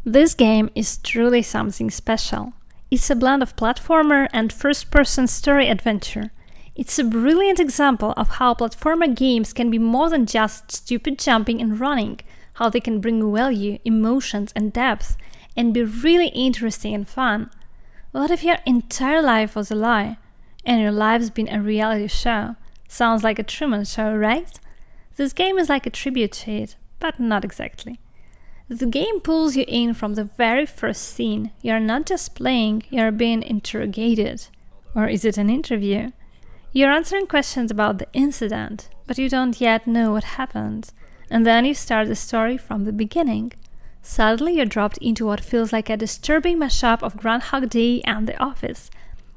This game is truly something special. It's a blend of platformer and first-person story adventure. It's a brilliant example of how platformer games can be more than just stupid jumping and running, how they can bring value, emotions, and depth, and be really interesting and fun. What if your entire life was a lie, and your life's been a reality show? Sounds like a Truman Show, right? This game is like a tribute to it, but not exactly. The game pulls you in from the very first scene. You're not just playing, you're being interrogated. Or is it an interview? You're answering questions about the incident, but you don't yet know what happened. And then you start the story from the beginning. Suddenly you're dropped into what feels like a disturbing mashup of Groundhog Day and The Office.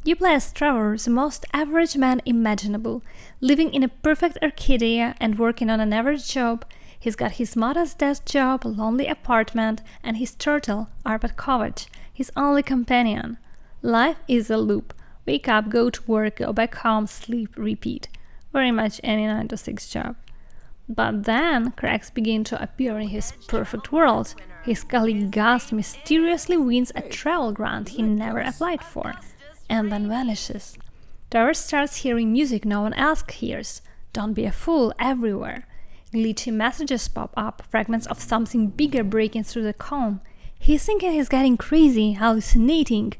You play as Trevor, the most average man imaginable, living in a perfect Arcadia and working on an average job. He's got his modest desk job, a lonely apartment, and his turtle, Arcadia, his only companion. Life is a loop. Wake up, go to work, go back home, sleep, repeat. Very much any 9-to-6 job. But then cracks begin to appear in his perfect world. His colleague Gus mysteriously wins a travel grant he never applied for, and then vanishes. Trevor starts hearing music no one else hears. Don't be a fool everywhere. Glitchy messages pop up, fragments of something bigger breaking through the calm. He's thinking he's getting crazy, hallucinating.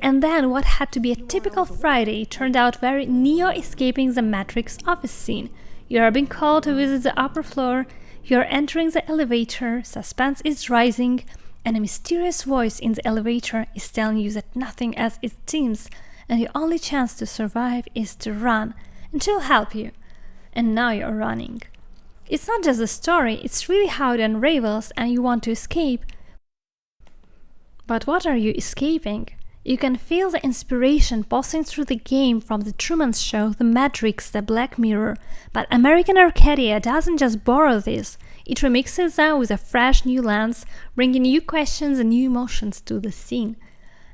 And then what had to be a typical Friday turned out very Neo-escaping the Matrix office scene. You are being called to visit the upper floor, you are entering the elevator, suspense is rising, and a mysterious voice in the elevator is telling you that nothing as it seems, and your only chance to survive is to run, and she'll help you. And now you're running. It's not just the story, it's really how it unravels and you want to escape. But what are you escaping? You can feel the inspiration pulsing through the game from the Truman Show, the Matrix, the Black Mirror, but American Arcadia doesn't just borrow this, it remixes them with a fresh new lens, bringing new questions and new emotions to the scene.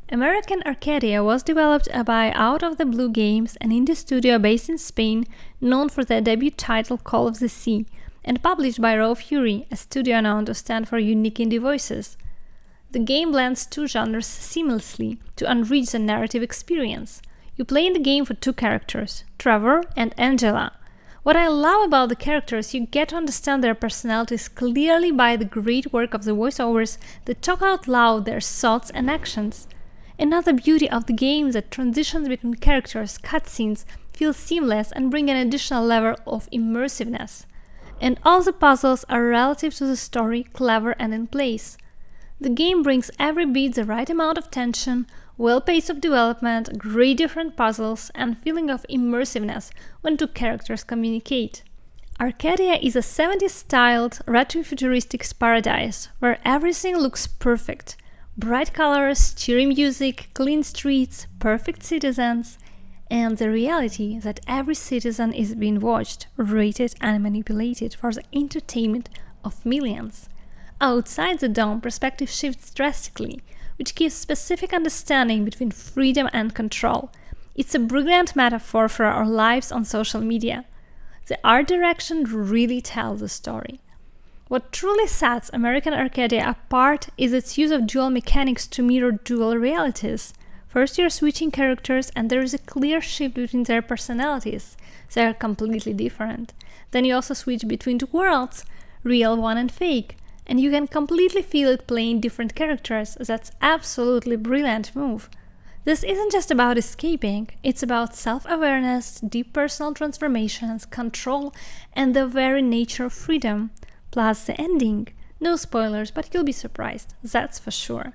American Arcadia was developed by Out of the Blue Games, an indie studio based in Spain, known for their debut title Call of the Sea, and published by Raw Fury, a studio known to stand for unique indie voices. The game blends two genres seamlessly to enrich the narrative experience. You play in the game for two characters, Trevor and Angela. What I love about the characters, you get to understand their personalities clearly by the great work of the voiceovers that talk out loud their thoughts and actions. Another beauty of the game is that transitions between characters, cutscenes, feel seamless and bring an additional level of immersiveness. And all the puzzles are relative to the story, clever and in place. The game brings every beat the right amount of tension, well pace of development, great different puzzles, and feeling of immersiveness when two characters communicate. Arcadia is a 70s-styled, retro-futuristic paradise where everything looks perfect. Bright colors, cheery music, clean streets, perfect citizens, and the reality that every citizen is being watched, rated and manipulated for the entertainment of millions. Outside the dome, perspective shifts drastically, which gives specific understanding between freedom and control. It's a brilliant metaphor for our lives on social media. The art direction really tells the story. What truly sets American Arcadia apart is its use of dual mechanics to mirror dual realities. First you're switching characters and there is a clear shift between their personalities. They are completely different. Then you also switch between two worlds, real one and fake, and you can completely feel it playing different characters. That's absolutely brilliant move. This isn't just about escaping, it's about self-awareness, deep personal transformations, control, and the very nature of freedom. Plus the ending. No spoilers, but you'll be surprised, that's for sure.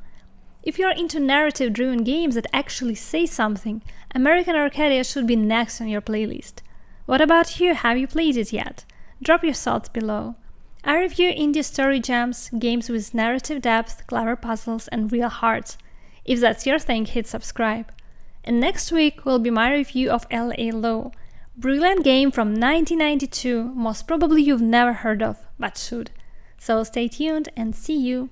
If you're into narrative-driven games that actually say something, American Arcadia should be next on your playlist. What about you? Have you played it yet? Drop your thoughts below. I review indie story gems, games with narrative depth, clever puzzles, and real hearts. If that's your thing, hit subscribe. And next week will be my review of LA Law. Brilliant game from 1992, most probably you've never heard of, but should. So stay tuned and see you!